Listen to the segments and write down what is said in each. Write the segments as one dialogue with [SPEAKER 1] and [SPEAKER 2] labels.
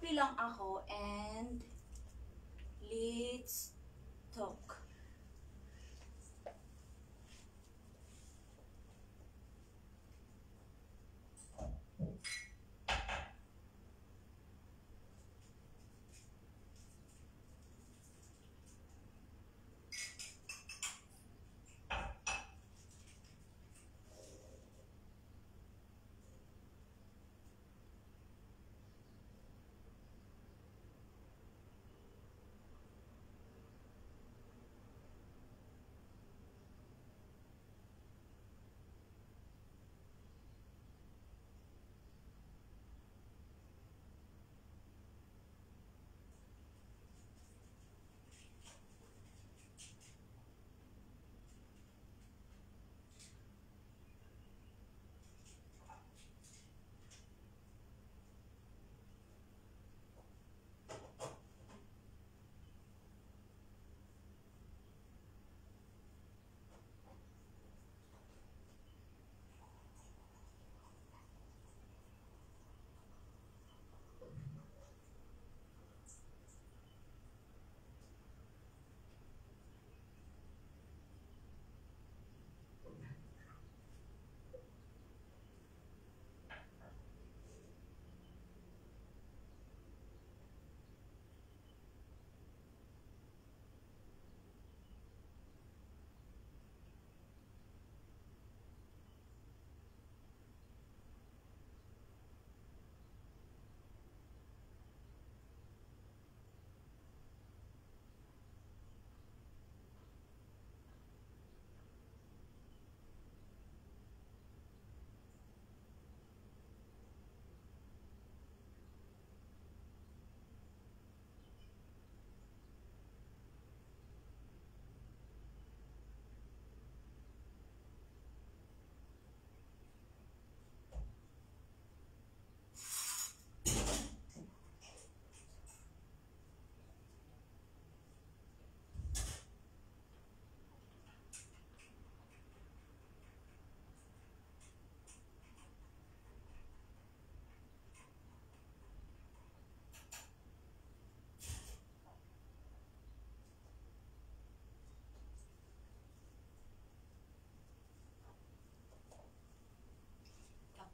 [SPEAKER 1] Magkakape lang ako and let's talk.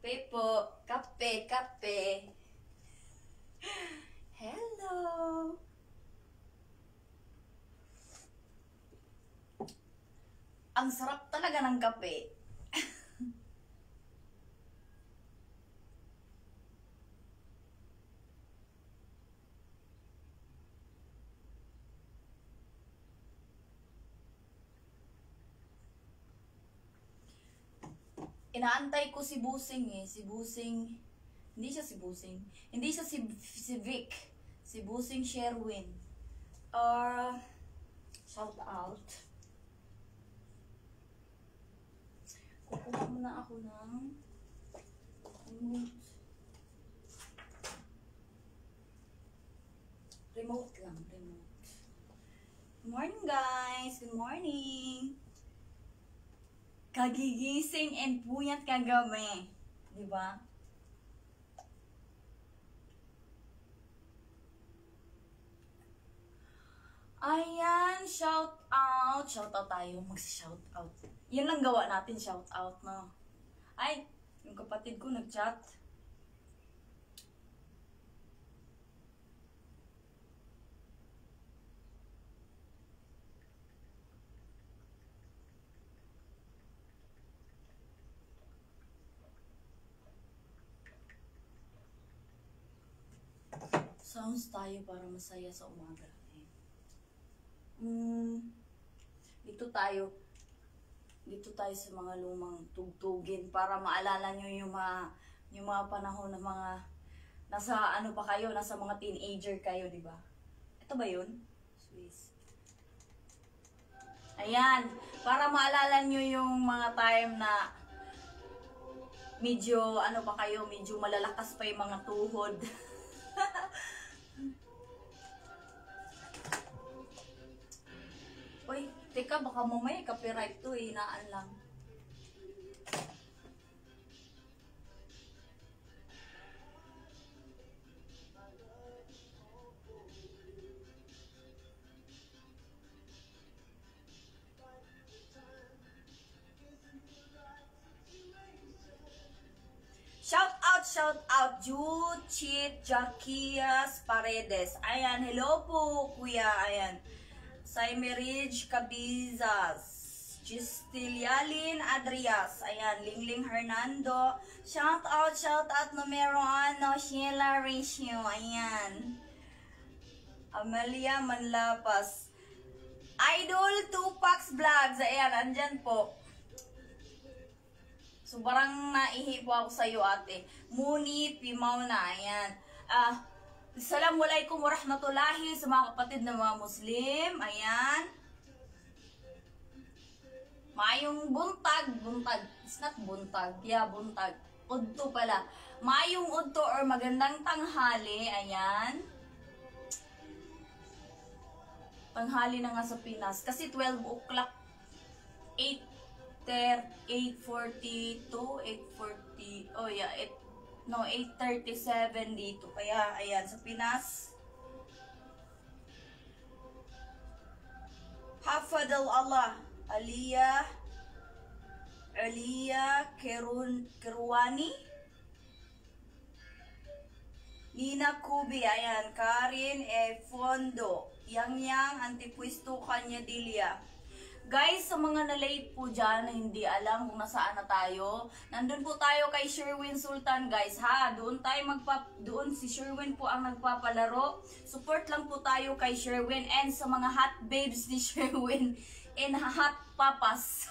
[SPEAKER 1] Kape po. Kape, kape. Hello. Ang sarap talaga ng kape. Inaantay ko si Busing eh. Si Busing. Hindi siya si Busing. Hindi siya si Vic. Si Busing Sherwin. Shout out. Kukuha muna ako ng remote. Remote lang. Remote. Good morning guys. Good morning. Kagigising and puyat kagabi. Diba? Ayan, shout out. Shout out tayo. Mag-shout out. Yan lang gawa natin, shout out, no? Ay, yung kapatid ko nag-chat. Sounds tayo para masaya sa umaga. Dito tayo sa mga lumang tugtugin para maalala nyo yung mga panahon ng mga nasa ano pa kayo, nasa mga teenager kayo, di ba? Ito ba yun? Swiss. Ayan, para maalala nyo yung mga time na medyo ano pa kayo, medyo malalakas pa yung mga tuhod. Uy, teka, baka mamaya copyright to eh, hinaan lang. shout out Juchit Jaquias Paredes. Ayan, hello po kuya. Ayan. Saime Ridge Cabizas. Justilialin Adrias. Ayan, Lingling Hernando. Shout out numero ano, Sheila Ratio. Ayan. Amelia Manlapas. Idol Tupac Vlogs. Ayan, andyan po. So, parang naihi po ako sa'yo, ate. Munit, Pimaw na. Ayan. Assalamualaikum warahmatullahi sa mga kapatid ng mga Muslim. Ayan. Mayong buntag. It's not buntag. Yeah, buntag. Udto pala. Mayong udto or magandang tanghali. Ayan. Tanghali na nga sa Pinas. Kasi 12 o'clock. 8:42, 8:40, oh yeah, 8:37 dito. Kaya, ayan, sa Pinas. Hafadal Allah, Aliyah Keruani, Nina Kubi, ayan, Karin Fondo, Yang Antipuesto Kanya Dilia. Guys, sa mga na-late po dyan na hindi alam kung nasaan na tayo, nandun po tayo kay Sherwin Sultan, guys, ha? Doon si Sherwin po ang nagpapalaro. Support lang po tayo kay Sherwin and sa mga hot babes ni Sherwin and hot papas.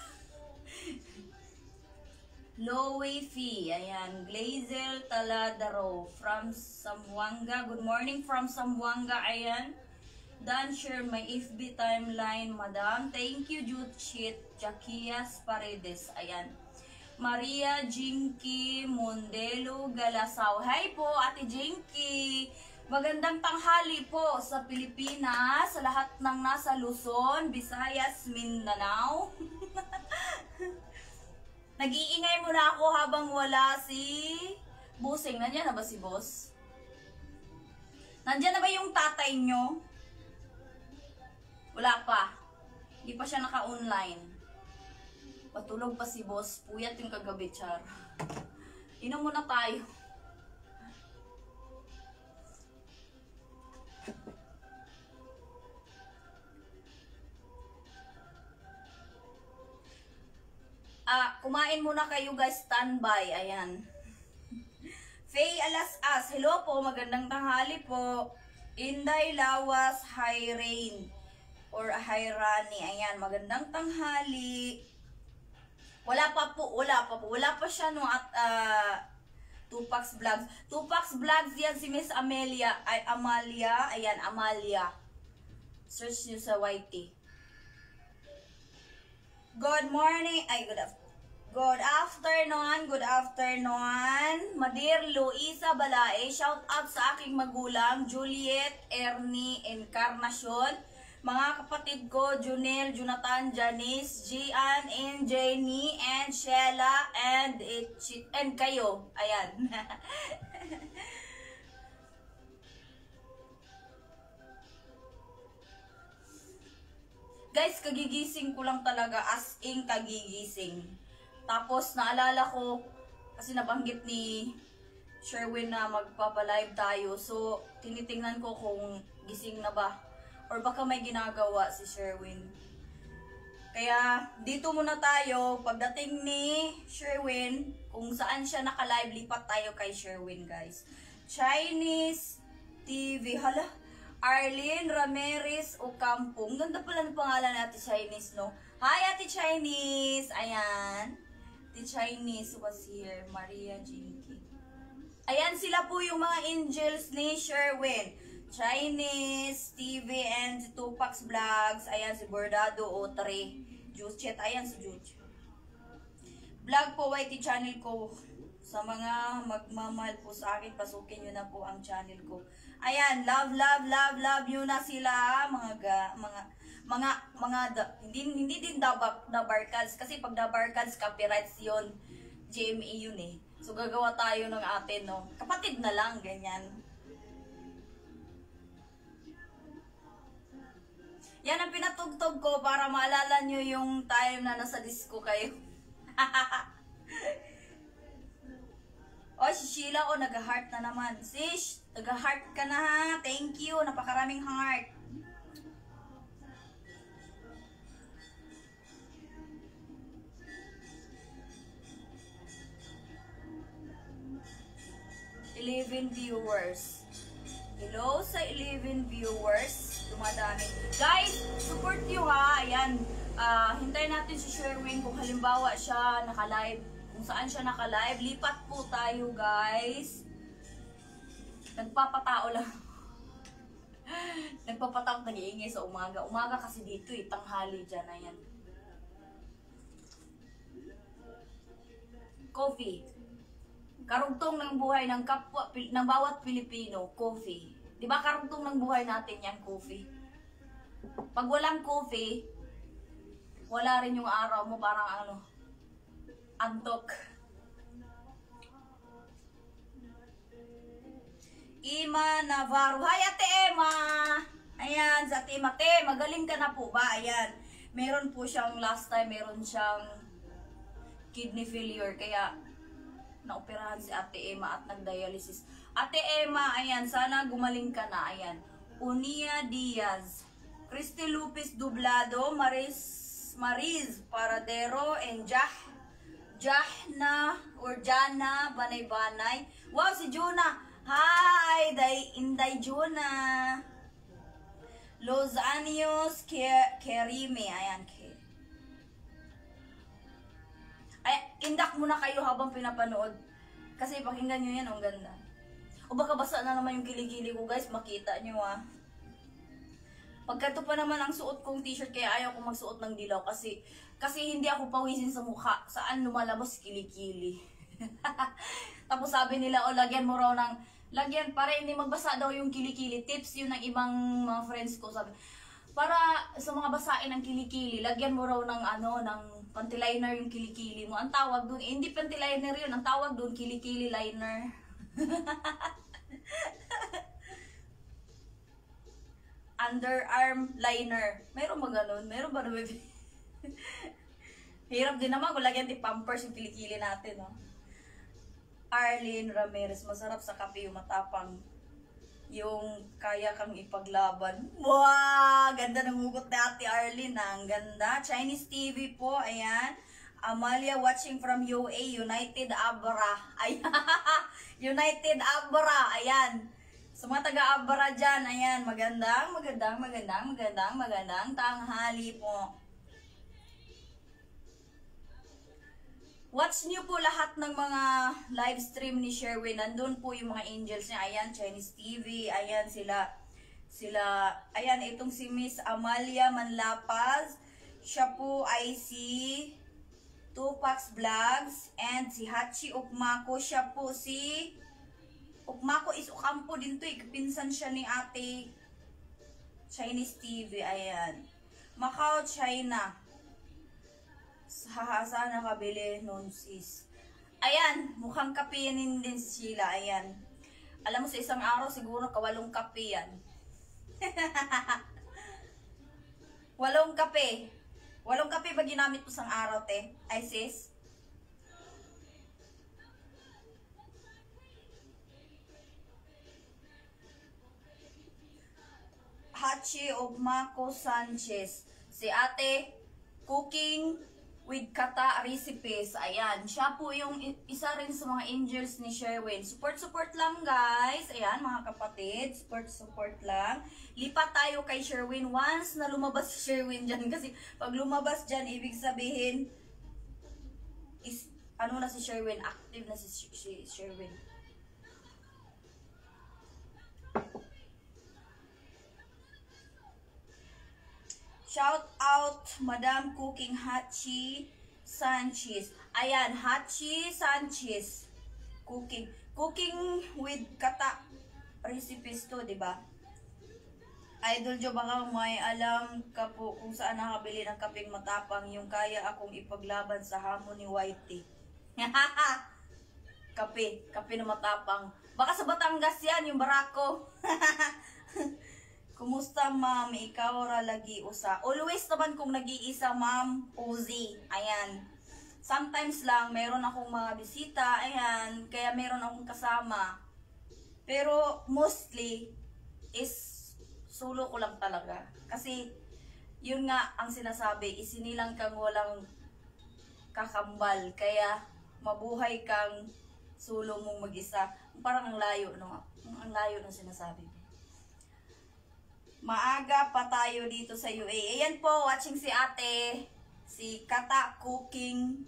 [SPEAKER 1] Lowy Fee, ayan, Glazel Taladaro from Zamboanga. Good morning from Zamboanga, ayan. Dan share my FB timeline, madam. Thank you, Juchit Jaquias Paredes. Ayan. Maria Jinky Mondelo Galasaw. Hi po, Ate Jinky. Magandang tanghali po sa Pilipinas, sa lahat ng nasa Luzon, Visayas, Mindanao. Nag-iingay muna ako habang wala si Busing. Nandiyan na ba si Boss? Nandiyan na ba yung tatay nyo? Wala pa. Hindi pa siya naka-online. Patulog pa si Boss. Puyat yung kagabi, char. Inom muna tayo. Kumain muna kayo, guys. Standby. Ayan. Faye Alas-As. Hello po. Magandang tanghali po. Inday Lawas High Rain. Or Hayrani. Ayan, magandang tanghali. Wala pa pa siya no at Tupac's Vlogs. Tupac's Vlogs yan si Miss Amalia. Amalia. Ayan, Amalia. Search nyo sa YT. Good morning. Good afternoon. Madir Luisa Balae. Shout out sa aking magulang, Juliet, Ernie, Encarnacion. Mga kapatid ko, Junel, Jonathan, Janice, Gian, and Jenny, and Sheila, and kayo. Ayan. Guys, kagigising ko lang talaga, as in kagigising. Tapos naalala ko, kasi nabanggit ni Sherwin na magpapalive tayo. So, tinitingnan ko kung gising na ba. Or baka may ginagawa si Sherwin. Kaya, dito muna tayo. Pagdating ni Sherwin, kung saan siya naka-live, lipat tayo kay Sherwin, guys. Chinese TV. Hala, Arlene Ramirez Ocampo. Ang ganda pala ng pangalan ni Ate Chinese, no? Hi, Ate Chinese! Ayan. Ate Chinese was here. Maria Jinky. Ayan, sila po yung mga angels ni Sherwin. Chinese TV and si Tupac's Vlogs. Ayan, si Bordado O3. Juchet. Ayan, si Juch. Vlog po, YT channel ko. Sa mga magmamahal po sa akin, pasukin nyo na po ang channel ko. Ayan, love nyo na sila. Hindi din dabarkads. Kasi pag dabarkads, copyrights yun. GMA yun eh. So, gagawa tayo ng atin, no? Kapatid na lang, ganyan. Yan ang pinatugtog ko para maalala nyo yung time na nasa disco kayo. O, si Sheila, o, nag-heart na naman. Sis, nag-heart ka na ha. Thank you. Napakaraming heart. Eleven viewers. Hello sa 11 viewers. Dumadami. Guys, support nyo ha. Ayan. Hintayin natin si Sherwin kung halimbawa siya naka-live. Kung saan siya naka-live. Lipat po tayo, guys. Nagpapatao lang. Nagpapatao, nag-iingay sa umaga. Umaga kasi dito eh. Tanghali dyan. Ayan. Coffee. Karugtong ng buhay ng kapwa, ng bawat Pilipino, coffee. Di ba karugtong ng buhay natin yan, coffee? Pag walang coffee, wala rin yung araw mo, parang ano, antok. Ima Navarro. Hi, Ate Emma! Ayan, sa Ate Emma. Te, magaling ka na po ba? Ayan. Meron po siyang last time, meron siyang kidney failure. Kaya, naoperahan si Ate Emma at nag-dialysis. Ate Emma, ayan, sana gumaling ka na. Ayan. Unia Diaz. Christy Lupis Dublado. Mariz Paradero. And Jahna Banay-Banay. Wow, si Juna. Hi, Inday Juna. Los Anjos Kerime. Ayan, ay, indak muna kayo habang pinapanood. Kasi pakinggan nyo yan, ang ganda. O baka basa na naman yung kiligili ko, guys. Makita nyo ah. Pagkato pa naman ang suot kong t-shirt, kaya ayaw kong magsuot ng dilaw. Kasi hindi ako pawisin sa mukha. Saan lumalabas kilikili. Tapos sabi nila, o lagyan mo raw ng, lagyan para hindi magbasa daw yung kilikili. Tips yun ng ibang mga friends ko. Sabi, para sa mga basain ng kilikili, lagyan mo raw ng ano, ng panty liner yung kilikili mo. Ang tawag doon, hindi panty liner yun. Ang tawag doon, kilikili liner. Underarm liner. Meron ba ganun? Meron ba na hirap din naman kung lagyan di pampers yung kilikili natin, no? Arlene Ramirez, masarap sa kape yung matapang. Yung kaya kang ipaglaban. Wow! Ganda ng hugot ni Ate Arlene. Ang ganda. Chinese TV po. Ayan. Amalia watching from UA. United Abra. Ayan. United Abra. Ayan. Sa mga taga-Abra dyan. Ayan. Magandang tanghali po. Watch niyo po lahat ng mga live stream ni Sherwin. Nandun po yung mga angels niya. Ayan, Chinese TV. Ayan, sila. Ayan, itong si Miss Amalia Manlapaz. Siya po ay si Tupacs Vlogs. And si Hachi Ukmako. Siya po si Ukmako is Ukampo din to. Pinsan siya ni Ate Chinese TV. Ayan. Macau, China. Saan nakabili nun sis? Ayan, mukhang kapiyanin din si Sheila. Ayan. Alam mo sa isang araw siguro 8 kape yan. 8 kape. 8 kape ba ginamit mo sang araw, te? Ay sis? Hachi Ogmako Sanchez. Si Ate Cooking with Kata Recipes. Ayan. Siya po yung isa rin sa mga angels ni Sherwin. Support lang, guys. Ayan, mga kapatid. Support lang. Lipat tayo kay Sherwin once na lumabas si Sherwin dyan. Kasi pag lumabas dyan, ibig sabihin is, ano na si Sherwin? Active na si Sherwin. Shout out, Madam Cooking Hachi Sanchez. Ayan, Hachi Sanchez. Cooking with Kata Recipes to, diba? Idol Jo, baka may alam ka po kung saan nakabili ng kapeng matapang yung kaya akong ipaglaban sa hamon ni Whitey. Kape na matapang. Baka sa Batangas yan, yung barako. Kumusta, ma'am? Ikaw ra lagi usa. Always naman kung nag-iisa, ma'am. Uzi. Ayan. Sometimes lang, meron akong mga bisita, ayan, kaya meron akong kasama. Pero mostly is solo ko lang talaga. Kasi yun nga ang sinasabi, isinilang kang walang kakambal. Kaya mabuhay kang solo mong mag-isa. Parang ang layo, no? Ang layo ng sinasabi. Maaga pa tayo dito sa UAE. Ayan po, watching si ate. Si Kata Cooking.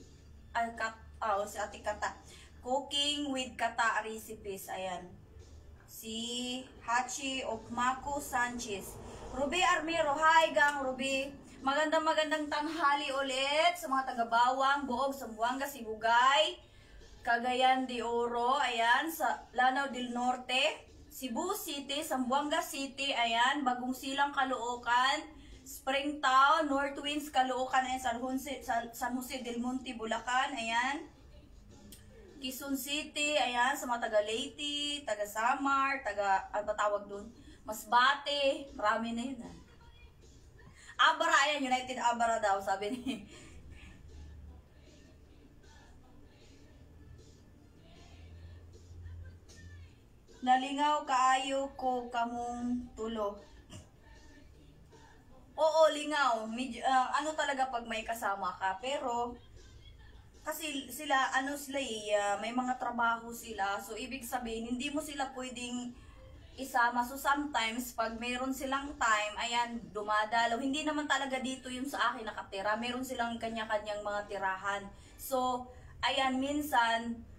[SPEAKER 1] Si ate Kata. Cooking with Kata Recipes. Ayan. Si Hachi Okmako Sanchez. Ruby Armero. Hi gang Ruby. Magandang tanghali ulit sa mga taga-Bawang, Buog, Zamboanga, Sibugay, Cagayan de Oro, ayan, sa Lanao del Norte, Cebu City, Zamboanga City, ayan, Bagong Silang, Caloocan, Springtown, North Winds, Caloocan, ayan, San Jose del Monte, Bulacan, ayan, Quezon City, ayan, sa mga taga Leyte, taga Samar, ano ba tawag dun? Masbate, marami na yun, Abara, ayan, United Abara daw, sabi ni. Nalingaw kaayo ko kamong tulo. Oo, lingaw. Medyo, ano talaga pag may kasama ka. Pero, kasi sila, may mga trabaho sila. So, ibig sabihin, hindi mo sila pwedeng isama. So, sometimes, pag meron silang time, ayan, dumadalaw. Hindi naman talaga dito yung sa akin nakatira. Meron silang kanya-kanyang mga tirahan. So, ayan, minsan,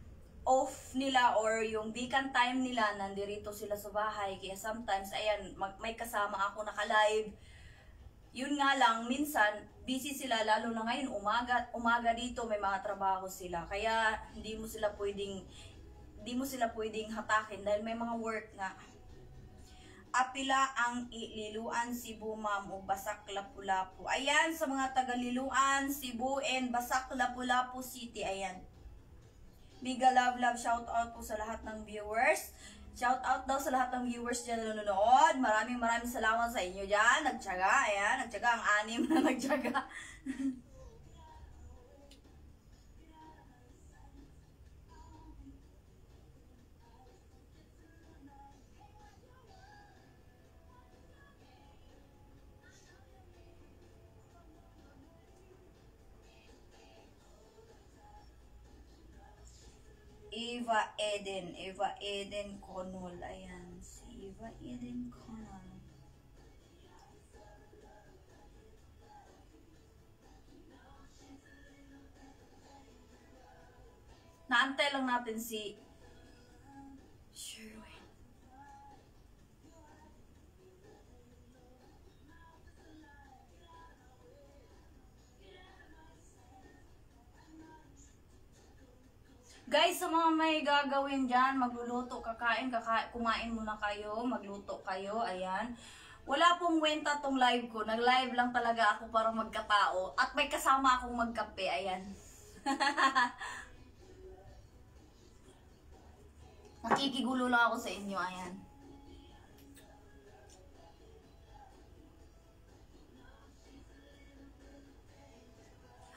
[SPEAKER 1] off nila or yung weekend time nila, nandirito sila sa bahay. Kaya sometimes, ayan, may kasama ako naka-live. Yun nga lang, minsan, busy sila, lalo na ngayon, umaga dito, may mga trabaho sila. Kaya, hindi mo sila pwedeng hatakin dahil may mga work nga. Apila ang Liluan, Cebu, ma'am, o Basak, Lapu-Lapu. Ayan, sa mga taga-Liluan, Cebu, and Basak, Lapu-Lapu City, ayan. Mega love, shout out po sa lahat ng viewers. Shout out daw sa lahat ng viewers dyan na nanonood. Maraming salamat sa inyo dyan. Nagtyaga, ayan. Nagtyaga, ang 6 na nagtyaga. Eva Eden Conol, ayan, si Eva Eden Conol. Naantay lang natin si Sherwin. Guys, sa mga may gagawin dyan, magluluto, kumain muna kayo, magluto kayo, ayan. Wala pong wenta tong live ko, nag-live lang talaga ako para magkatao, at may kasama akong magkape, ayan. Nakikigulo lang ako sa inyo, ayan.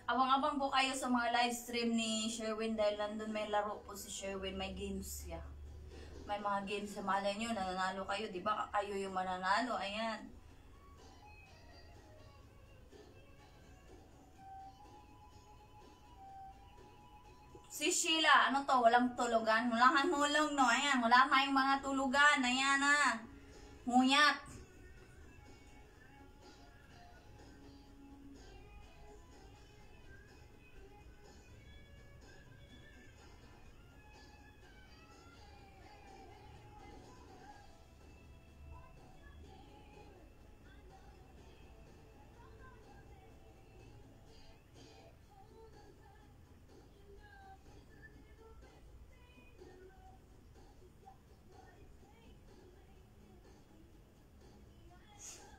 [SPEAKER 1] Abang-abang po kayo sa mga live stream ni Sherwin dahil nandun may laro po si Sherwin, may games siya. May mga games sa malay nyo, nananalo kayo, di ba? Kayo yung mananalo, ayan. Si Sheila, ano to? Walang tulugan? Wala kang hulong, no? Ayan, wala tayong mga tulugan, ayan na. Nguyat.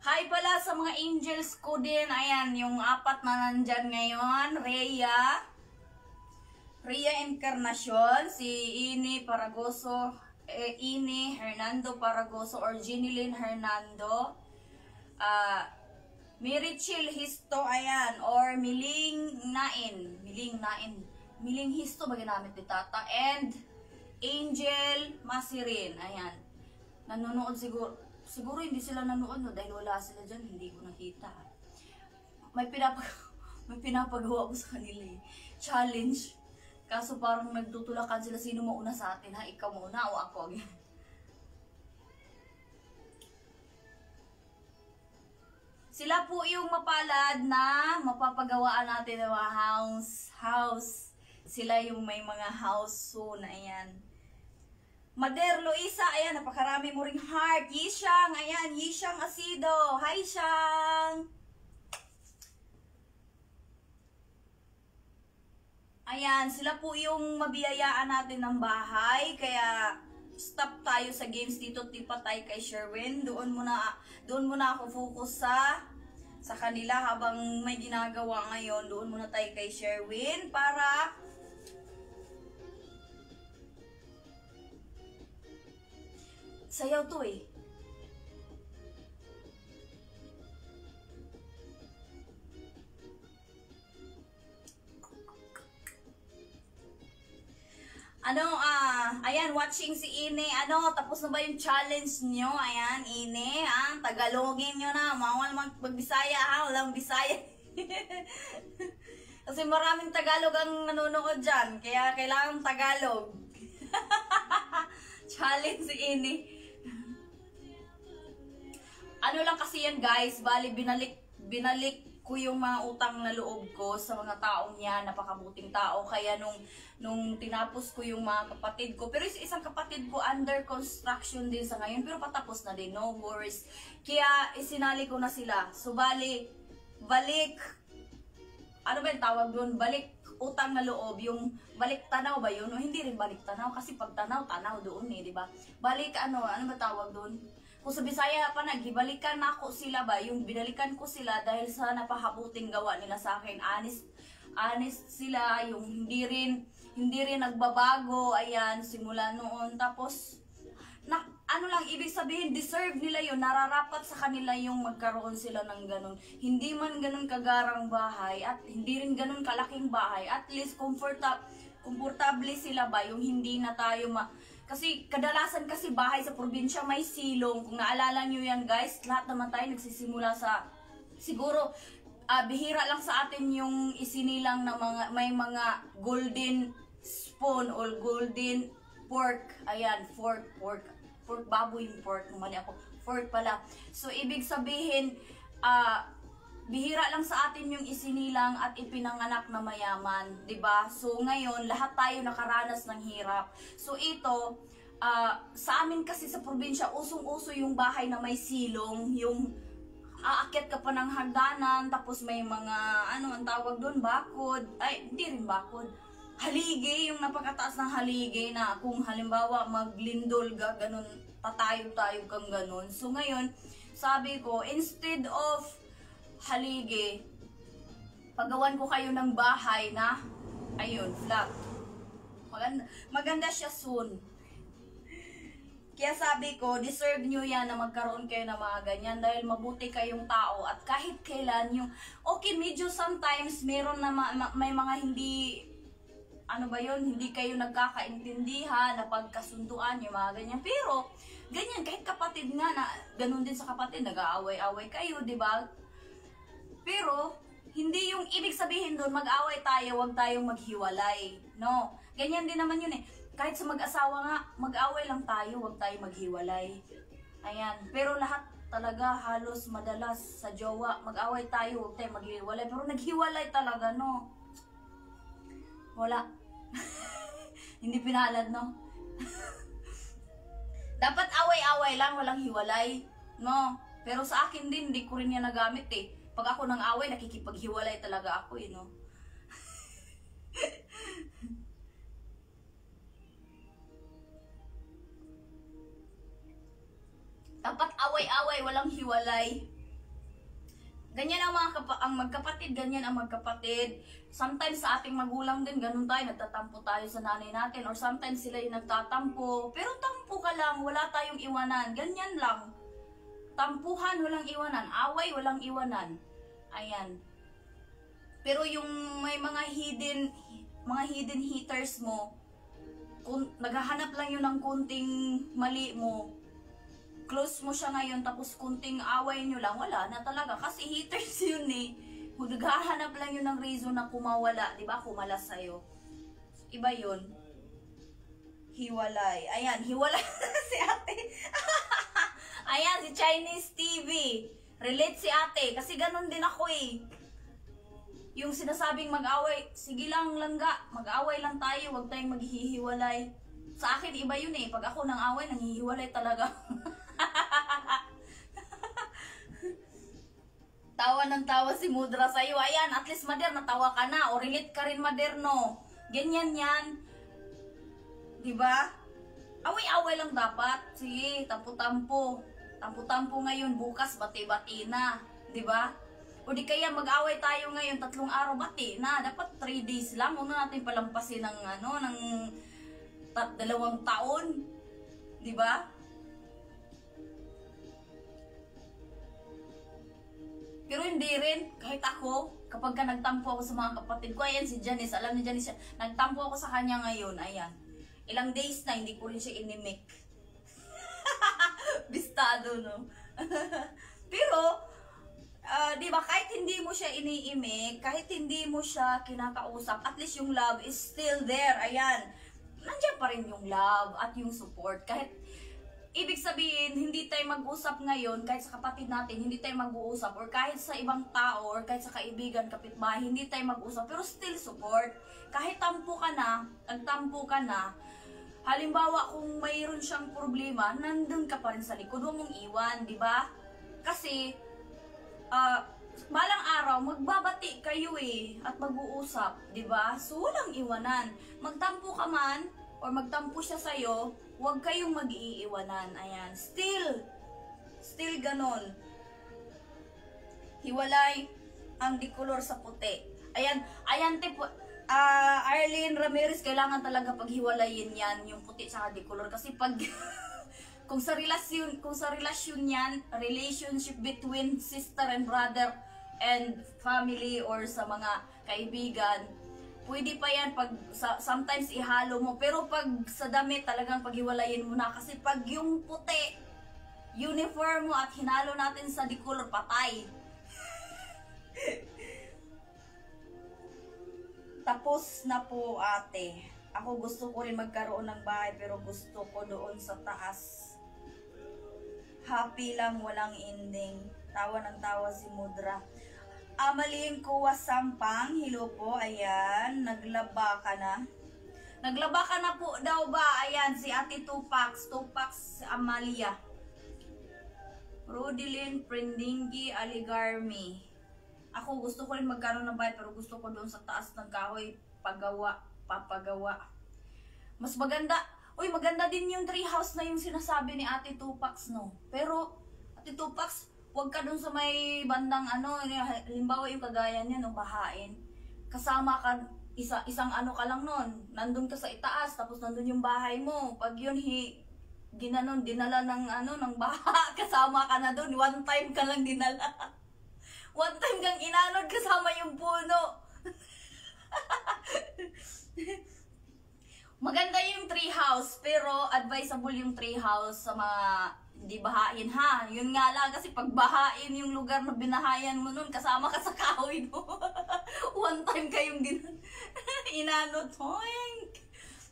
[SPEAKER 1] Hi pala sa mga angels ko din. Ayan, yung 4 na nandyan ngayon. Rhea Encarnacion, si Ini Paragoso, Ini Hernando Paragoso or Ginilyn Hernando. Mirichil Histo, ayan, or Miling Nain. Miling Histo ba ginamit ni Tata? And Angel Masirin, ayan. Nanonood siguro. Siguro hindi sila nanonood, no? Dahil wala sila dyan, hindi ko nakita. May pinapagawa ko sa kanila eh. Challenge. Kaso parang nagtutulakan sila, sino mauna sa atin, ha? Ikaw muna o ako? Sila po yung mapalad na mapapagawaan natin ng mga house. Sila yung may mga house soon. Ayan. Mader Luisa, ayan, napakarami mo ring heart. Yishang, ayan, Yishang Asido. Hi, Shang! Ayan, sila po yung mabiyayaan natin ng bahay. Kaya, stop tayo sa games dito, tipa tayo kay Sherwin. Doon muna ako focus sa kanila habang may ginagawa ngayon. Doon muna tayo kay Sherwin para sayaw to eh. Ayan, watching si Ine. Tapos na ba yung challenge nyo? Ayan, Ine, Tagalogin nyo na. Mawal mag-Bisaya, ha? Walang Bisaya. Kasi maraming Tagalog ang nanonood dyan. Kaya kailangan Tagalog. Challenge si Ine. Ano lang kasi yan, guys. Bali, binalik ko yung mga utang na loob ko sa mga taong yan, napakabuting tao. Kaya nung tinapos ko yung mga kapatid ko, pero isang kapatid ko under construction din sa ngayon, pero patapos na din, no worries. Kaya isinali ko na sila. So balik, ano ba yung tawag doon? Balik utang na loob, yung balik tanaw ba yun? O hindi rin balik tanaw, kasi pag tanaw doon eh, di ba? Balik ano ba tawag doon? Kung sa Bisaya pa naghibalikan na ako sila ba, yung binalikan ko sila dahil sa napakabuting gawa nila sa akin. Honest sila, yung hindi rin nagbabago, ayan, simula noon. Tapos, ibig sabihin, deserve nila yun, nararapat sa kanila yung magkaroon sila ng ganun. Hindi man ganun kagarang bahay, at hindi rin ganun kalaking bahay, at least komportable sila ba, yung hindi na tayo kasi kadalasan kasi bahay sa probinsya may silong. Kung naalala nyo yan, guys, lahat naman tayo nagsisimula sa, siguro, bihira lang sa atin yung isinilang na may mga golden spoon or golden pork. Ayan, pork baboy yung pork. Mali ako, pork pala. So, ibig sabihin, bihira lang sa atin yung isinilang at ipinanganak na mayaman, 'di ba? So ngayon, lahat tayo nakaranas ng hirap. So ito, sa amin kasi sa probinsya, usong-uso yung bahay na may silong, yung aakyat ka pa ng hagdanan, tapos may mga, ang tawag doon, bakod. Ay, hindi rin bakod. Haligi, yung napakataas ng haligi na kung halimbawa maglindol ka, ganun, tatayo-tayo kang ganun. So ngayon, sabi ko, instead of haligi, pagawan ko kayo ng bahay na, ayun, flat. Maganda siya soon. Kaya sabi ko, deserve nyo yan na magkaroon kayo ng mga ganyan dahil mabuti kayong tao at kahit kailan yung, okay, medyo sometimes meron na may mga hindi, hindi kayo nagkakaintindihan, na pagkasunduan, yung mga ganyan. Pero, ganyan, kahit kapatid nga, na ganun din sa kapatid, nag-aaway-away kayo, di ba? Pero, hindi yung ibig sabihin doon, mag-away tayo, huwag tayong maghiwalay. No? Ganyan din naman yun eh. Kahit sa mag-asawa nga, mag-away lang tayo, huwag tayong maghiwalay. Ayan. Pero lahat talaga, halos madalas sa jowa, mag-away tayo, huwag tayong maghiwalay. Pero naghiwalay talaga, no? Wala. Hindi pinalad, no? Dapat away-away lang, walang hiwalay. No? Pero sa akin din, hindi ko rin yan nagamit eh. Pag ako nang away, nakikipaghiwalay talaga ako eh, no? Dapat away-away, walang hiwalay. Ganyan ang ang magkapatid, ganyan ang magkapatid. Sometimes sa ating magulang din, ganun tayo, nagtatampo tayo sa nanay natin. Or sometimes sila yung nagtatampo. Pero tampo ka lang, wala tayong iwanan. Ganyan lang. Tampuhan, walang iwanan. Away, walang iwanan. Ayan. Pero yung may mga hidden hitters mo, kung naghahanap lang yun ng kunting mali mo, close mo siya ngayon, tapos kunting away nyo lang, wala na talaga. Kasi hitters yun eh. Naghahanap lang yun ng reason na kumawala, di ba? Kumalas sa'yo. Iba yun. Hiwalay. Ayan, hiwalay si ate. Ayan, si Chinese TV. Relate si ate. Kasi ganun din ako eh. Yung sinasabing mag-away, sige lang langga, mag-away lang tayo, huwag tayong maghihiwalay. Sa akin, iba yun eh. Pag ako nang away, nanghihiwalay talaga. Tawa ng tawa si Mudra sa'yo. Ayan, at least Mader, natawa ka na. O relate ka rin, Mader, no? Ganyan yan. Diba? Away-away lang dapat. Sige, tampo-tampo. Tampo-tampo ngayon, bukas bati-bati na. Diba? O di kaya mag-away tayo ngayon, 3 araw, bati na. Dapat 3 days lang. Huwag na natin palampasin ng, ng 2 taon. Diba? Pero hindi rin, kahit ako, kapag ka nagtampo ako sa mga kapatid ko, ayan si Janice, alam ni Janice, nagtampo ako sa kanya ngayon, ayan. Ilang days na, hindi ko rin siya inimik. Bistado, no? Pero, di ba, kahit hindi mo siya iniimik, kahit hindi mo siya kinakausap, at least yung love is still there, ayan. Nandiyan pa rin yung love at yung support, kahit, ibig sabihin, hindi tayo mag-usap ngayon, kahit sa kapatid natin, hindi tayo mag-uusap, or kahit sa ibang tao, or kahit sa kaibigan, kapitbahay, hindi tayo mag-usap, pero still support. Kahit tampo ka na, nagtampo ka na, halimbawa kung mayroon siyang problema, nandun ka pa rin sa likod, huwag mong iwan, di ba? Kasi, malang araw, magbabati kayo eh, at mag-uusap, di ba? So, walang iwanan. Magtampo ka man, or magtampo siya sa'yo, huwag kayong mag-iiwanan. Ayan. Still ganon. Hiwalay ang dikolor sa puti. Ayan tipo, Arlene Ramirez, kailangan talaga paghiwalayin yan, yung puti sa dikolor. Kasi pag, kung sa relasyon yan, relationship between sister and brother and family or sa mga kaibigan, pwede pa yan pag sometimes ihalo mo. Pero pag sa damit, talagang paghiwalayin mo na. Kasi pag yung puti, uniform mo at hinalo natin sa dikolor, patay. Tapos na po ate. Ako gusto ko rin magkaroon ng bahay pero gusto ko doon sa taas. Happy lang, walang ending. Tawa ng tawa si Mudra. Amaling Kuwa Sampang, hello po, ayan, naglaba ka na. Naglaba ka na po daw ba? Ayan, si Ate Tupacs Amalia. Rodilyn Prendingi Aligarmi. Ako gusto ko rin magkaroon ng bahay pero gusto ko doon sa taas ng kahoy, papagawa. Mas maganda, maganda din yung tree house na yung sinasabi ni Ate Tupacs, no? Pero, Ate Tupacs, huwag ka dun sa may bandang halimbawa yung kagaya niya, no, bahain. Kasama ka, isang ano ka lang nun, nandun ka sa itaas, tapos nandun yung bahay mo. Pag yun, dinala ng baha, kasama ka na dun, one time ka lang dinala. One time kang inanod, kasama yung puno. Maganda yung tree house, pero advisable yung tree house sa mga hindi bahain ha. Yun nga lang kasi pag bahain yung lugar na binahayan mo nun, kasama ka sa kahoy no. One time kayong inanod.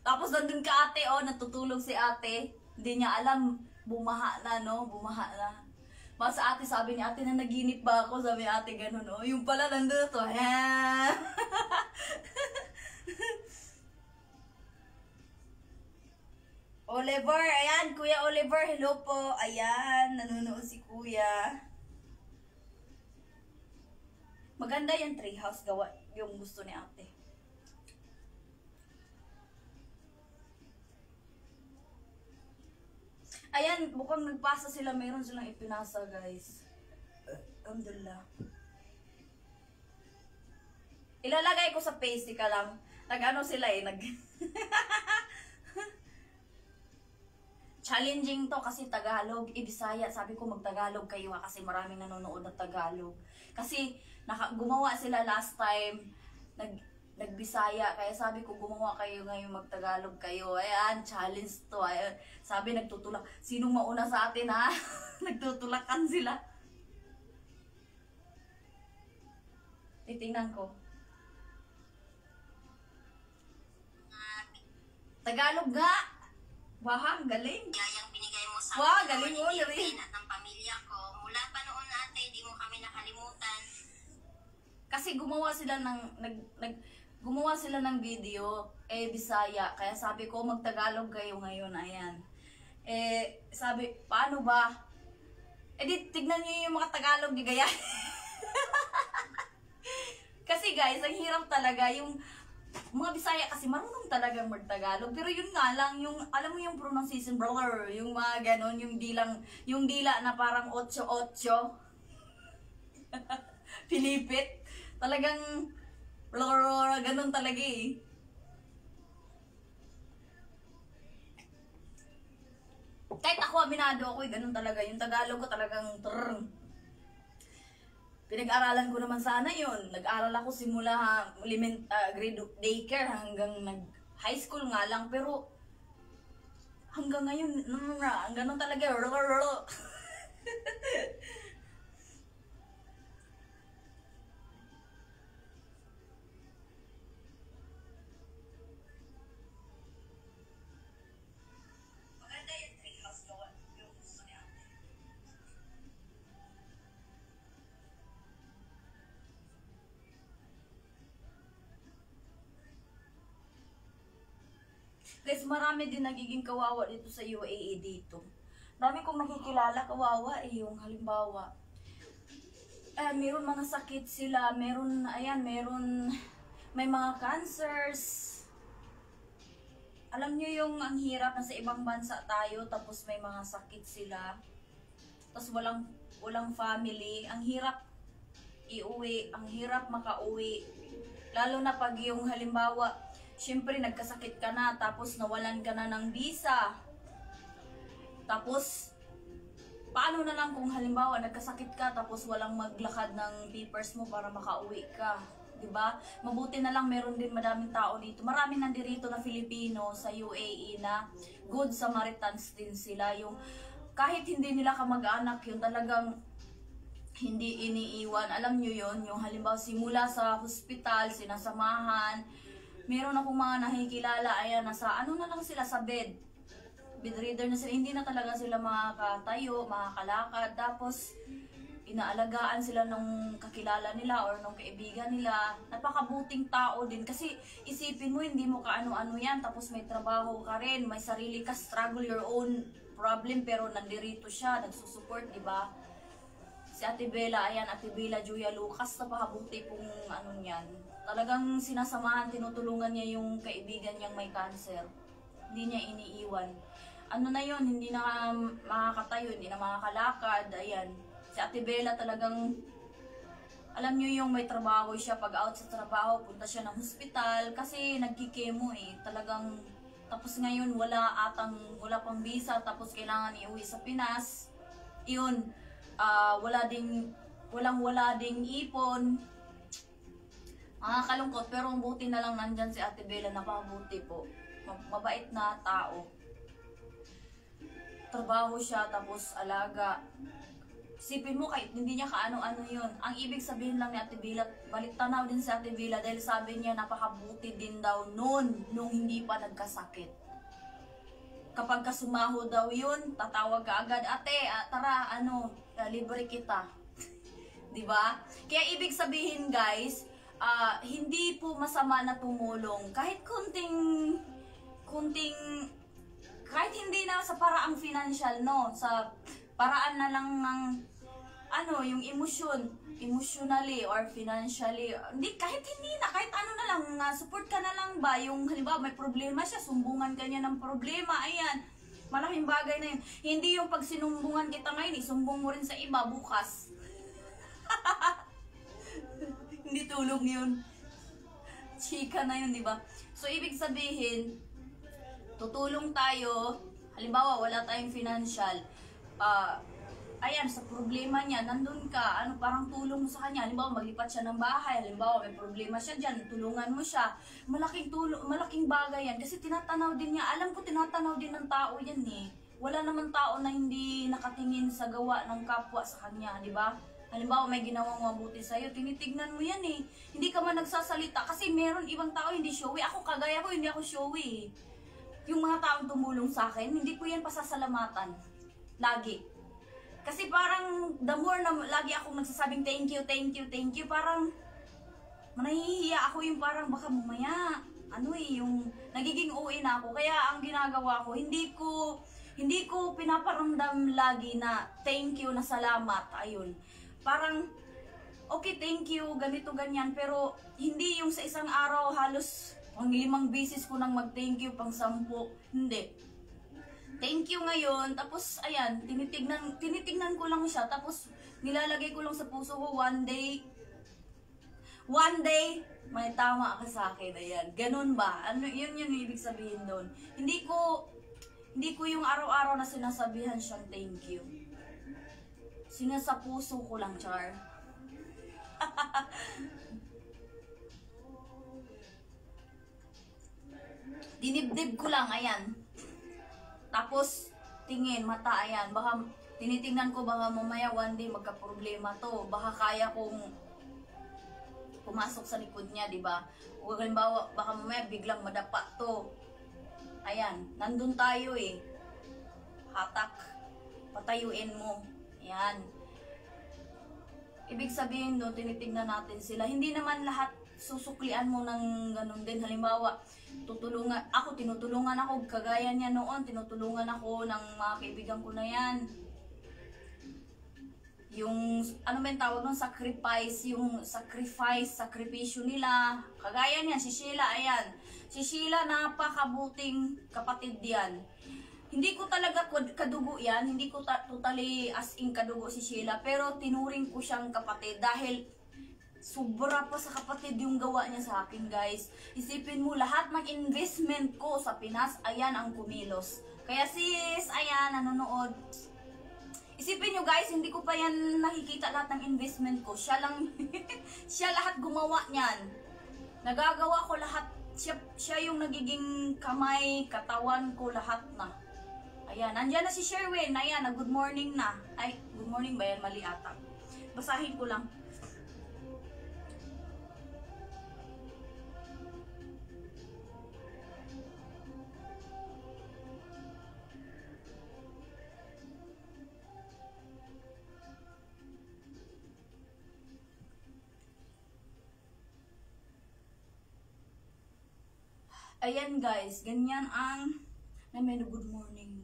[SPEAKER 1] Tapos nandun ka ate, natutulog si ate. Hindi niya alam, bumaha na. Mas ate, sabi ni ate na naginip ba ako? Sabi ate ganun, yung pala nandun to. Oliver, ayan, Kuya Oliver, hello po. Ayan, nanonood si Kuya. Maganda yung treehouse, gawa yung gusto ni ate. Ayan, mukhang nagpasa sila, mayroon silang ipinasa, guys. Alhamdulillah. Ilalagay ko sa pasty ka lang. Nag-ano sila nag... challenging to kasi Tagalog, Bisaya. Sabi ko mag-Tagalog kayo kasi maraming nanonood na Tagalog. Kasi gumawa sila last time, nagbisaya. Kaya sabi ko gumawa kayo ngayon, mag-Tagalog kayo. Ayan, challenge to. Ayan. Sabi nagtutulak. Sinong mauna sa atin ha? Nagtutulakan sila. Titingnan ko. Tagalog nga! Wah, galing.
[SPEAKER 2] Yung binigay mo sa
[SPEAKER 1] wow, galing mo rin.
[SPEAKER 2] At ng pamilya ko. Mula pa noon ate, di mo kami nakalimutan.
[SPEAKER 1] Kasi gumawa sila ng video, Bisaya. Kaya sabi ko, mag-Tagalog kayo ngayon. Ayan. Sabi, paano ba? Di, tignan nyo yung mga Tagalog ni Gaya. Kasi guys, ang hirap talaga yung mga Bisaya kasi marunong talagang mag-Tagalog. Pero yun nga lang, yung, alam mo yung pronunciation, brother, yung mga ganon, yung dila na parang 8-8. Pilipit. Talagang, ganon talaga eh. Kahit ako, aminado ako eh, ganon talaga. Yung Tagalog ko talagang pinag-aralan ko naman sana yun. Nag-aral ako simula grade daycare hanggang high school nga lang. Pero hanggang ngayon, ganun talaga. Guys, marami din nagiging kawawa dito sa UAE dito. Dami kong nakikilala kawawa yung halimbawa. Meron mga sakit sila, may mga cancers. Alam nyo yung ang hirap na sa ibang bansa tayo, tapos may mga sakit sila. Tapos walang family. Ang hirap iuwi, ang hirap makauwi. Lalo na pag yung halimbawa, siyempre nagkasakit ka na, tapos nawalan ka na ng visa. Tapos, paano na lang kung halimbawa nagkasakit ka, tapos walang maglakad ng papers mo para makauwi ka. Diba? Mabuti na lang meron din madaming tao dito. Maraming nandirito na Filipino sa UAE na good Samaritans din sila. Yung kahit hindi nila kamag-anak, yung talagang hindi iniiwan. Alam nyo yun, yung halimbawa simula sa hospital, sinasamahan. Meron akong mga nakikilala, ayan, nasa ano na lang sila sa bed. Bedridden na sila, hindi na talaga sila makakatayo, makakalakad. Tapos, inaalagaan sila ng kakilala nila or ng kaibigan nila. Napakabuting tao din. Kasi, isipin mo, hindi mo kaano-ano yan. Tapos may trabaho ka rin, may sarili ka, struggle your own problem. Pero nandirito siya, nagsusupport, di ba? Si Ate Bella, ayan, Ate Bella Julia Lucas, napakabuti pong ano yan. Talagang sinasamahan, tinutulungan niya yung kaibigan niyang may cancer. Hindi niya iniiwan. Ano na yun, hindi na makakatayo, hindi na makakalakad, ayan. Si Ate Bella talagang, alam niyo yung may trabaho siya, pag out sa trabaho, punta siya ng hospital, kasi nagkikemo eh. Talagang, tapos ngayon wala pang visa, tapos kailangan iuwi sa Pinas. Yun, wala ding ipon. Kalungkot, pero ang buti na lang nandyan si Ate Bella, napakabuti po. Mabait na tao. Trabaho siya, tapos alaga. Isipin mo, kahit hindi niya kaano-ano yun. Ang ibig sabihin lang ni Ate Bella, balik tanaw din si Ate Bella dahil sabi niya napakabuti din daw nung hindi pa nagkasakit. Kapag kasumaho daw yun, tatawag ka agad, ate, tara, libre kita. Diba? Kaya ibig sabihin guys, hindi po masama na tumulong. Kahit kahit hindi na sa paraang financial, no? Sa paraan na lang ng, yung emotionally or financially. Kahit ano na lang, support ka na lang ba? Yung halimbawa may problema siya, sumbungan ka niya ng problema, ayan. Malaking bagay na yun. Hindi yung pag sinumbungan kita ngayon, isumbong mo rin sa iba bukas. Hindi tulong yun. Chika na yun, di ba? So, ibig sabihin, tutulong tayo, Halimbawa, wala tayong financial. Ayan, sa problema niya, nandun ka, parang tulong mo sa kanya. Halimbawa, maglipat siya ng bahay. Halimbawa, may problema siya dyan, tulungan mo siya. Malaking bagay yan. Kasi tinatanaw din niya. Alam ko, tinatanaw din ng tao yan eh. Wala naman tao na hindi nakatingin sa gawa ng kapwa sa kanya, di ba? Halimbawa, may ginawang mabuti sa'yo, tinitignan mo yan eh. Hindi ka man nagsasalita. Kasi meron ibang tao hindi showy. Ako, kagaya ko, hindi ako showy eh. Yung mga taong tumulong sa akin, hindi ko yan pasasalamatan. Lagi. Kasi parang the more na lagi akong nagsasabing thank you, parang nahihiya ako yung parang baka mamaya, yung nagiging OA na ako. Kaya ang ginagawa ko, hindi ko pinaparamdam lagi na thank you, na salamat, ayun. Parang, okay, thank you, ganito, ganyan, pero hindi yung sa isang araw halos ang 5 beses ko nang mag-thank you, pang 10, hindi. Thank you ngayon, tapos ayan, tinitignan ko lang siya, tapos nilalagay ko lang sa puso ko, one day, may tama ka sa akin, ayan. Ganun ba? Yun yung ibig sabihin doon. Hindi ko yung araw-araw na sinasabihan siyang thank you. Sinasa puso ko lang, char. Dinibdib ko lang, ayan. Tapos, tingin, mata, ayan. Baka, tinitingnan ko, baka mamaya one day magka-problema to. Baka kaya kong pumasok sa likod niya, di ba? O halimbawa, baka mamaya biglang madapa to. Ayan, nandun tayo eh. Hatak. Patayuin mo. Ayan. Ibig sabihin doon, tinitingnan natin sila. Hindi naman lahat susuklian mo ng ganun din. Halimbawa, tinutulungan ako, kagaya niya noon, tinutulungan ako ng mga kaibigan ko na yan. Yung, tawag nun, sakripisyo nila. Kagaya niya, si Sheila, ayan. Si Sheila, napakabuting kapatid yan. Hindi ko talaga kadugo yan, hindi ko totally as in kadugo si Sheila, pero tinuring ko siyang kapatid dahil sobra pa sa kapatid yung gawa niya sa akin, guys. Isipin mo, lahat ng investment ko sa Pinas, ayan ang kumilos. Kaya sis, ayan, nanonood. Isipin nyo, guys, hindi ko pa yan nakikita lahat ng investment ko. Siya lang, siya lahat gumawa niyan. Nagagawa ko lahat. Siya yung nagiging kamay, katawan ko, lahat na. Ayan, nandyan na si Sherwin. Ayan, good morning na. Ay, good morning ba yan? Mali ata. Basahin ko lang. Ayan guys, ganyan ang good morning,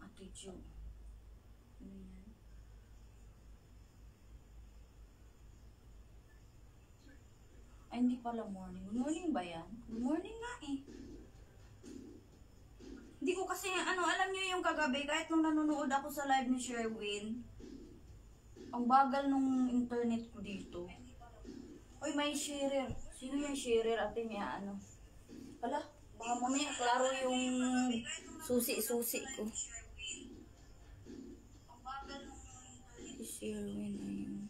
[SPEAKER 1] Ate Jo. Ayan. Ay, hindi pala morning. Good morning ba yan? Good morning nga eh. Hindi ko kasi, alam nyo yung kagabi, kahit nung nanonood ako sa live ni Sherwin, ang bagal nung internet ko dito. Uy, may sharer. Sino yung sharer? Ate niya, Wala, baka mamaya klaro yung susi-susi ko. Si Sherwin, ayun.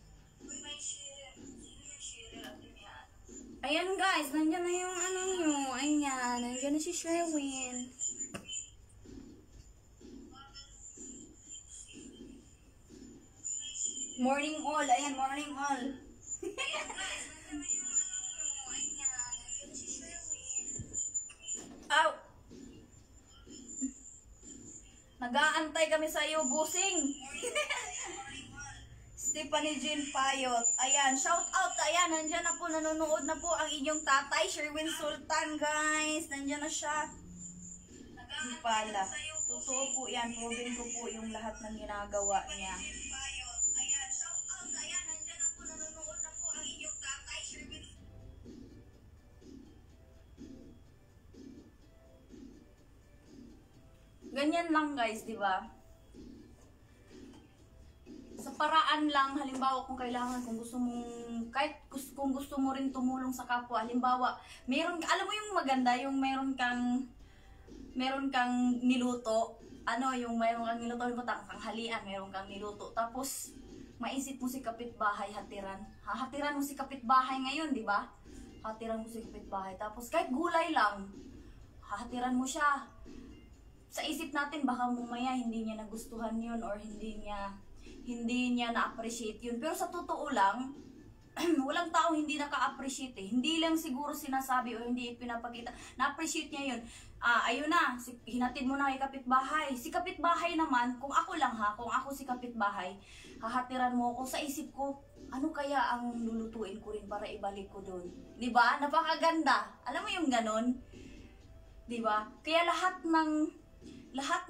[SPEAKER 1] Ayan guys, nandiyan na yung nyo. Ayan, nandiyan na si Sherwin. Morning all, ayan, morning all. Ow! Nag-aantay kami sa iyo, busing. Stephanie Jean Payot. Ayan, shout out. Ayan, nandyan na po, nanonood na po ang inyong tatay, Sherwin Sultan, guys. Nandyan na siya. Hindi pala. Totoo po yan. Proving ko po yung lahat ng ginagawa niya. Ganyan lang guys, di ba? Sa paraan lang, halimbawa kung kailangan, kung gusto mong, kung gusto mo rin tumulong sa kapwa, halimbawa, alam mo yung maganda, yung meron meron kang niluto, yung meron kang niluto, tanghalian, meron kang niluto, tapos maisip mo si kapitbahay hatiran. Hahatiran mo si kapitbahay ngayon, di ba? Hatiran mo si kapitbahay. Tapos kahit gulay lang, hahatiran mo siya. Sa isip natin, baka mamaya hindi niya nagustuhan yun or hindi niya na-appreciate yun. Pero sa totoo lang, walang tao hindi naka-appreciate eh. Hindi lang siguro sinasabi o hindi pinapakita. Na-appreciate niya yun. Ayun na, hinatid mo na kay kapitbahay. Si kapitbahay naman, kung ako lang kung ako si kapitbahay, hahatiran mo ako, sa isip ko, ano kaya ang lulutuin ko rin para ibalik ko doon? Diba? Napakaganda. Alam mo yung ganon? Diba? Kaya lahat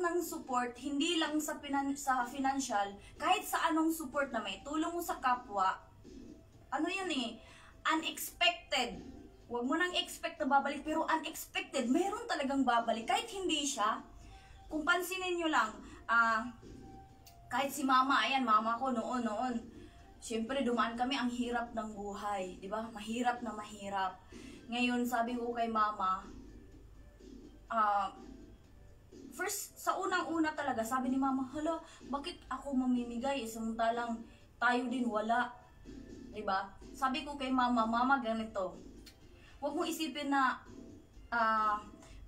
[SPEAKER 1] ng support, hindi lang sa financial, kahit sa anong support na may tulong mo sa kapwa, unexpected. Huwag mo nang expect na babalik, pero unexpected, meron talagang babalik. Kahit hindi siya, kung pansinin nyo lang, kahit si mama, ayan, mama ko noon, syempre dumaan kami, ang hirap ng buhay, di ba? Mahirap na mahirap. Ngayon, sabi ko kay mama, first, sa unang-una talaga, sabi ni mama, hala, bakit ako mamimigay? Samantalang tayo din wala. Diba? Sabi ko kay mama, mama, ganito. Huwag mo isipin na,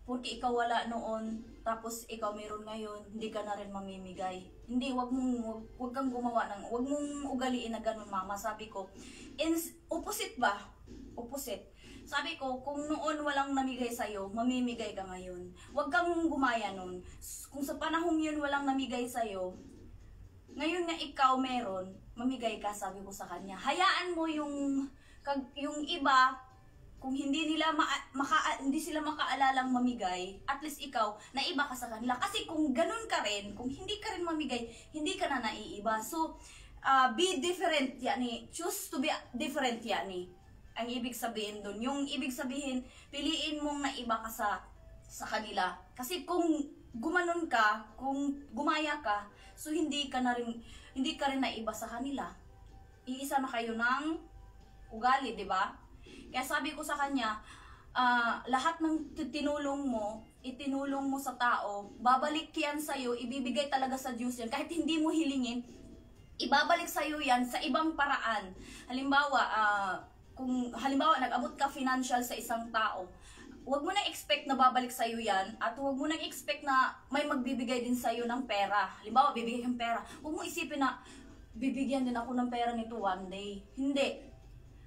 [SPEAKER 1] porque ikaw wala noon, tapos ikaw meron ngayon, hindi ka na rin mamimigay. Hindi, huwag kang gumawa huwag mong ugaliin na ganun, mama. Sabi ko, opposite ba? Opposite. Sabi ko, kung noon walang namigay sa'yo, mamimigay ka ngayon. Huwag kang gumaya nun. Kung sa panahong yun walang namigay sa'yo, ngayon na ikaw meron, mamigay ka, sabi ko sa kanya. Hayaan mo yung iba, kung hindi sila makaalalang mamigay, at least ikaw, naiba ka sa kanila. Kasi kung ganun ka rin, kung hindi ka rin mamigay, hindi ka na naiiba. So, be different, yani. Choose to be different, yani. Ang ibig sabihin dun. Yung ibig sabihin, piliin mong naiba ka sa kanila. Kasi kung gumanon ka, kung gumaya ka, so hindi ka rin naiba sa kanila. Iisa na kayo ng ugali, di ba? Kaya sabi ko sa kanya, lahat ng itinulong mo sa tao, babalik yan sa'yo, ibibigay talaga sa Diyos yan. Kahit hindi mo hilingin, ibabalik sa'yo yan sa ibang paraan. Halimbawa, kung nag-abot ka financial sa isang tao, huwag mo nang expect na babalik sa'yo yan, at huwag mo nang expect na may magbibigay din sa'yo ng pera. Halimbawa, bibigay kang pera. Huwag mo isipin na, bibigyan din ako ng pera nito one day. Hindi.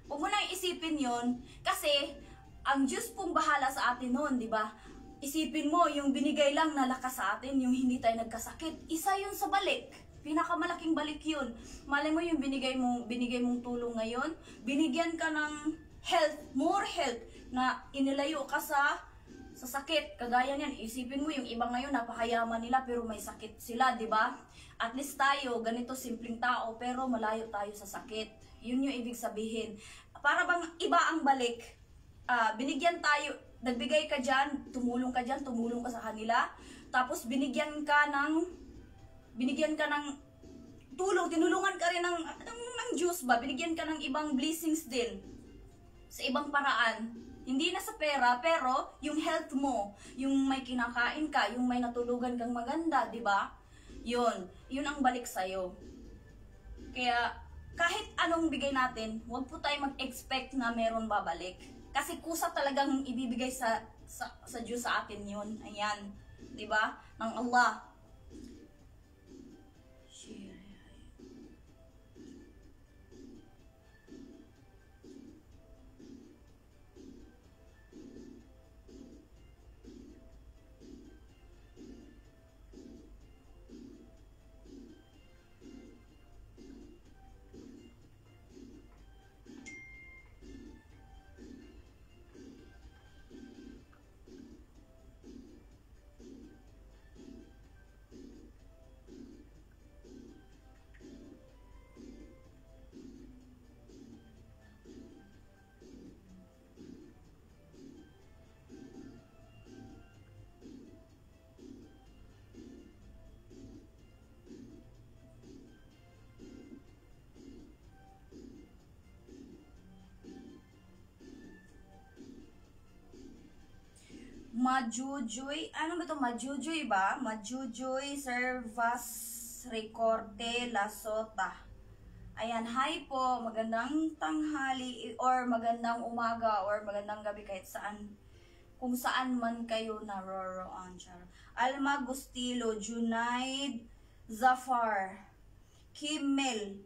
[SPEAKER 1] Huwag mo nang isipin yon, kasi ang Diyos pong bahala sa atin noon, di ba? Isipin mo, yung binigay lang na lakas sa atin, yung hindi tayo nagkasakit, isa yun sa balik. Pinakamalaking balik yun. Malay mo yung binigay mong tulong ngayon, binigyan ka ng health, more health, na inilayo ka sa sakit. Kagaya niyan, isipin mo yung ibang ngayon, napakayaman nila pero may sakit sila, di ba? At least tayo, ganito simpleng tao, pero malayo tayo sa sakit. Yun yung ibig sabihin. Para bang iba ang balik. Binigyan tayo, nagbigay ka dyan, tumulong ka sa kanila. Tapos binigyan ka ng tulong, tinulungan ka rin ng Diyos ba? Binigyan ka ng ibang blessings din. Sa ibang paraan. Hindi na sa pera, pero yung health mo, yung may kinakain ka, yung may natulugan kang maganda, di ba? Yun ang balik sa'yo. Kaya, kahit anong bigay natin, huwag po tayo mag-expect na meron babalik. Kasi kusa talagang ibibigay sa Diyos sa atin yun. Ayan. Diba? Ng Allah. Majujoy, ano ba to? Majujoy ba? Majujoy Servas Recorte Lasota. Ayan, hi po, magandang tanghali or magandang umaga or magandang gabi kahit saan, kung saan man kayo naroroon. Alma Gustilo, Junaid Zafar, Kimmel,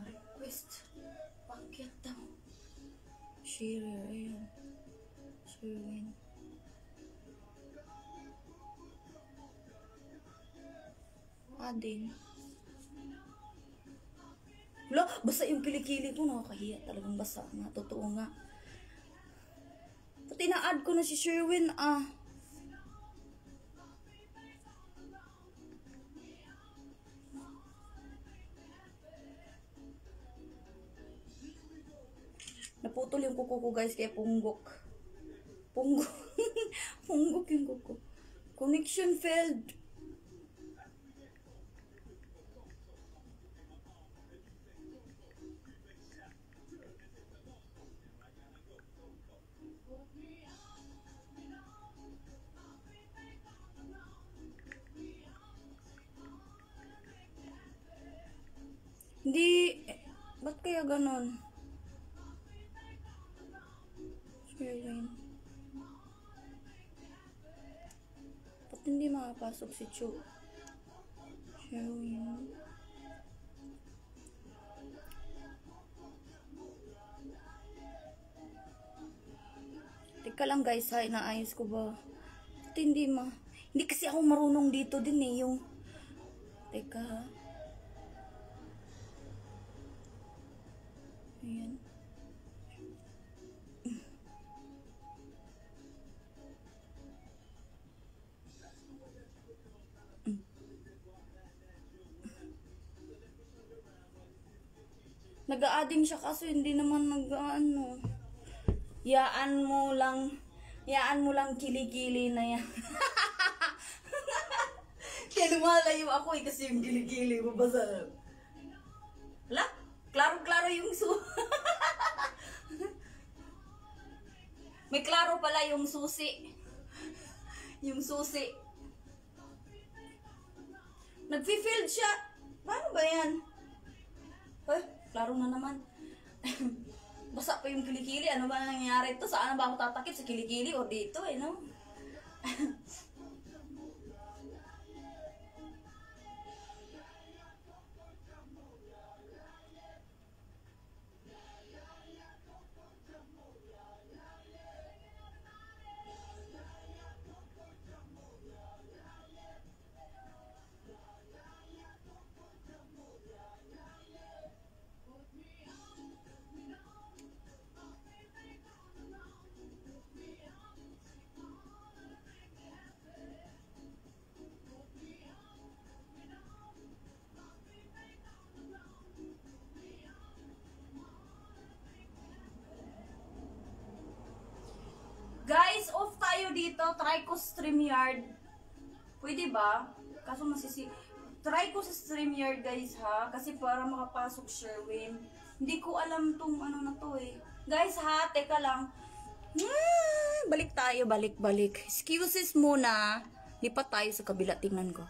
[SPEAKER 1] request, paket daw. Share, ayan. Sherwin. Adin. Wala, basa yung kilikili ko. Nakakahiya talagang basa nga. Totoo nga. Pati na-add ko na si Sherwin, ah. Naputol yung kuko ko guys kaya punggok. Punggok. Punggok yung kuko. Connection failed. Hindi, ba't kaya ganon? Sherwin. Ba't hindi makapasok si Chu? Sherwin. Teka lang guys ha, inaayos ko ba? Ba't hindi hindi kasi ako marunong dito din eh, yung... Teka ha. Ayan. Nag-a-adding siya kaso hindi naman nag-ano. Yaan mo lang kilikili na yan. Kaya lumalayo ako eh kasi yung kilikili mo basa. Wala? Klaro-klaro yung May klaro pala yung susi. Yung susi. Nag-field siya. Paano ba yan? Eh, klaro na naman. Basa pa yung kilikili. Ano ba nangyayari ito? Saan ba ako tatakip? Sa kilikili o dito eh, no? Guys, off tayo dito. Try ko StreamYard. Pwede ba? Kaso try ko sa StreamYard guys ha. Kasi para makapasok Sherwin. Hindi ko alam tong ano na to eh. Guys ha, teka lang. Balik tayo, balik. Excuses muna. Lipat tayo sa kabila. Tingnan ko.